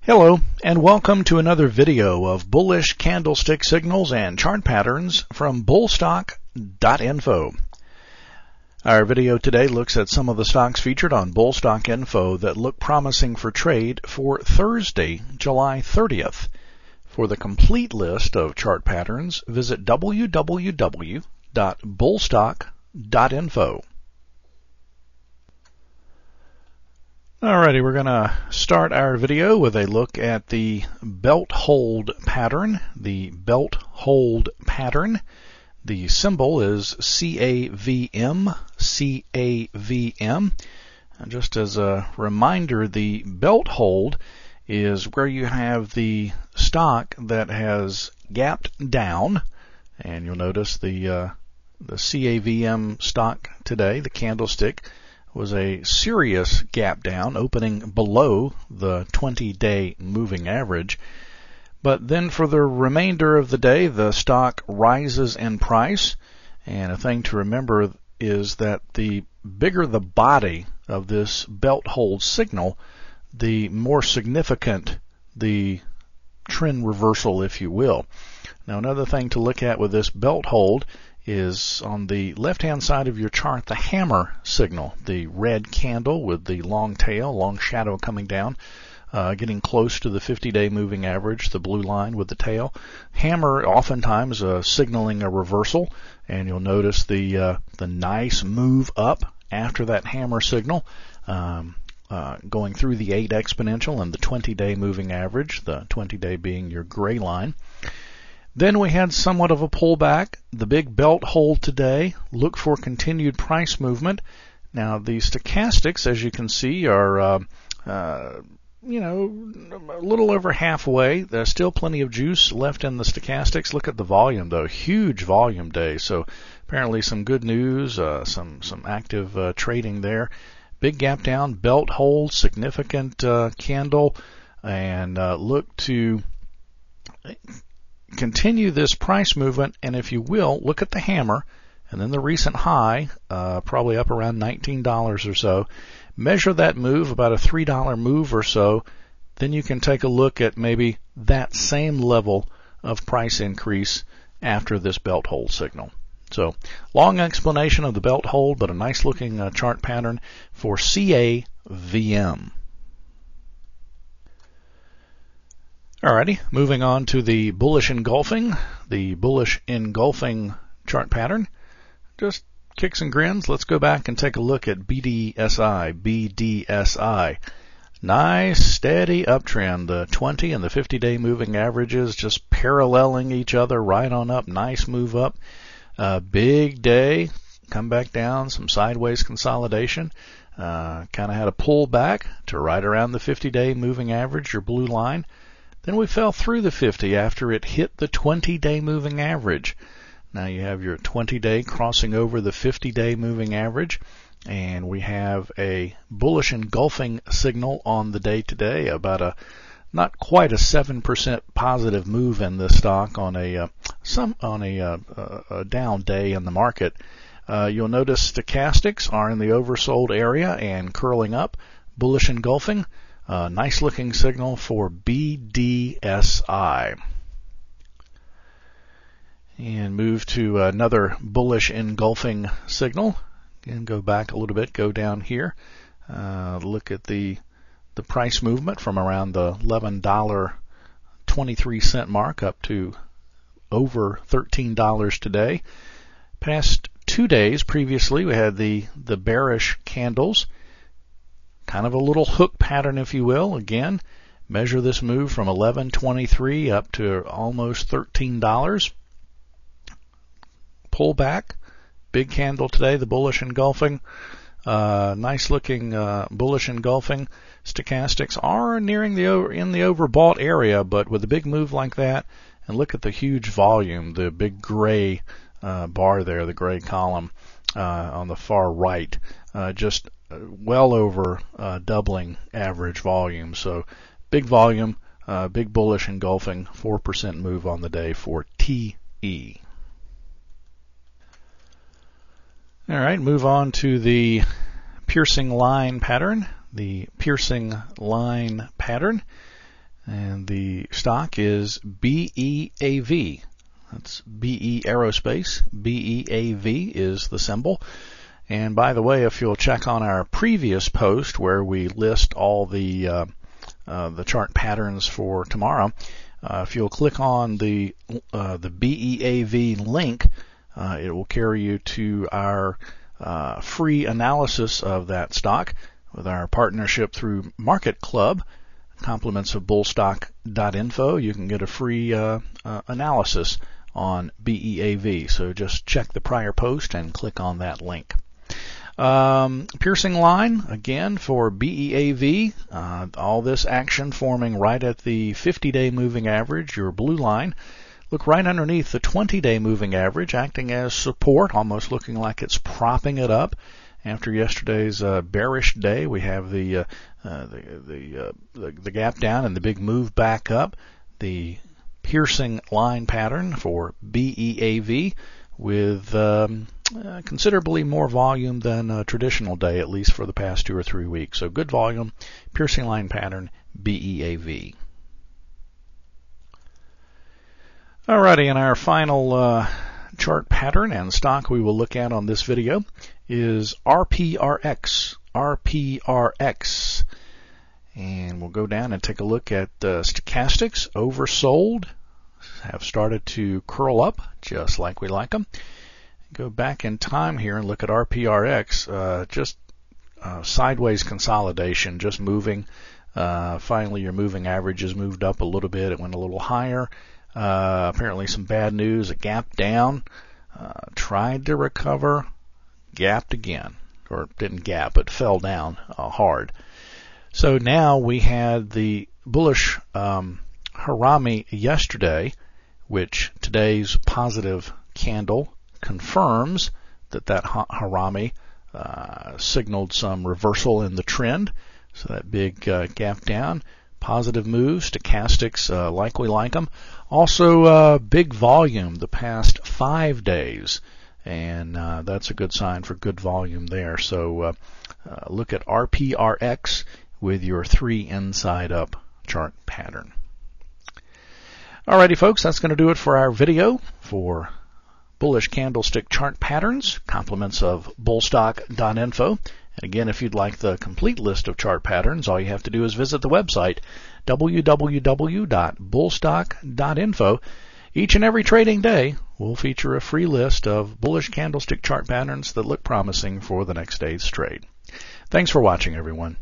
Hello, and welcome to another video of bullish candlestick signals and chart patterns from bullstock.info. Our video today looks at some of the stocks featured on Bullstock.info that look promising for trade for Thursday, July 30th. For the complete list of chart patterns, visit www.bullstock.info. Alrighty, we're going to start our video with a look at the belt hold pattern. The belt hold pattern. The symbol is CAVM. CAVM. And just as a reminder, the belt hold is where you have the stock that has gapped down, and you'll notice the CAVM stock today, the candlestick, was a serious gap down, opening below the 20-day moving average. But then for the remainder of the day, the stock rises in price. And a thing to remember is that the bigger the body of this belt hold signal, the more significant the trend reversal, if you will. Now, another thing to look at with this belt hold is on the left-hand side of your chart, the hammer signal, the red candle with the long tail, long shadow coming down, getting close to the 50-day moving average, the blue line with the tail. Hammer oftentimes signaling a reversal, and you'll notice the nice move up after that hammer signal, going through the 8 exponential and the 20-day moving average, the 20-day being your gray line. Then we had somewhat of a pullback. The big belt hold today. Look for continued price movement. Now, the stochastics, as you can see, are a little over halfway. There's still plenty of juice left in the stochastics. Look at the volume, though. Huge volume day. So apparently some good news, some active trading there. Big gap down, belt hold, significant candle, and look to continue this price movement. And if you will, look at the hammer and then the recent high, probably up around $19 or so. Measure that move, about a $3 move or so. Then you can take a look at maybe that same level of price increase after this belt hold signal. So, long explanation of the belt hold, but a nice looking chart pattern for CAVM. Alrighty, moving on to the bullish engulfing. The bullish engulfing chart pattern. Just kicks and grins. Let's go back and take a look at BDSI. BDSI. Nice, steady uptrend. The 20 and the 50-day moving averages just paralleling each other right on up. Nice move up. Big day. Come back down. Some sideways consolidation. Kind of had a pull back to right around the 50-day moving average, your blue line. Then we fell through the 50 after it hit the 20-day moving average. Now you have your 20-day crossing over the 50-day moving average, and we have a bullish engulfing signal on the day today, about not quite a 7% positive move in this stock on a down day in the market. You'll notice stochastics are in the oversold area and curling up. Bullish engulfing. Nice looking signal for BDSI. And move to another bullish engulfing signal. Again, go back a little bit, go down here. Look at the price movement from around the $11.23 mark up to over $13 today. Past 2 days previously, we had the bearish candles. Kind of a little hook pattern, if you will. Again, measure this move from $11.23 up to almost $13. Pull back. Big candle today, the bullish engulfing. Nice looking bullish engulfing. Stochastics are nearing in the overbought area, but with a big move like that, and look at the huge volume, the big gray bar there, the gray column on the far right. Just well over doubling average volume. So big volume, big bullish engulfing, 4% move on the day for TE. All right, move on to the piercing line pattern. The piercing line pattern. And the stock is BEAV. That's BE Aerospace. BEAV is the symbol. And by the way, if you'll check on our previous post where we list all the chart patterns for tomorrow, if you'll click on the BEAV link, it will carry you to our free analysis of that stock with our partnership through Market Club. Compliments of bullstock.info. You can get a free analysis on BEAV. So just check the prior post and click on that link. Piercing line, again, for BEAV. All this action forming right at the 50-day moving average, your blue line. Look right underneath the 20-day moving average, acting as support, almost looking like it's propping it up. After yesterday's bearish day, we have the gap down and the big move back up. The piercing line pattern for BEAV with considerably more volume than a traditional day, at least for the past 2 or 3 weeks. So good volume, piercing line pattern, BEAV. Alrighty, and our final chart pattern and stock we will look at on this video is RPRX. RPRX. And we'll go down and take a look at stochastics. Oversold. Have started to curl up just like we like them. Go back in time here and look at RPRX. Just sideways consolidation, just moving. Finally, your moving average has moved up a little bit. It went a little higher. Apparently some bad news. A gap down. Tried to recover. Gapped again. Or didn't gap, but fell down hard. So now we had the bullish Harami yesterday, which today's positive candle confirms that Harami signaled some reversal in the trend. So that big gap down, positive move, stochastics like we like them. Also big volume the past 5 days, and that's a good sign for good volume there. So look at RPRX with your 3 inside up chart pattern. Alrighty folks, that's going to do it for our video for bullish candlestick chart patterns, compliments of bullstock.info. And again, if you'd like the complete list of chart patterns, all you have to do is visit the website www.bullstock.info. Each and every trading day, we'll feature a free list of bullish candlestick chart patterns that look promising for the next day's trade. Thanks for watching, everyone.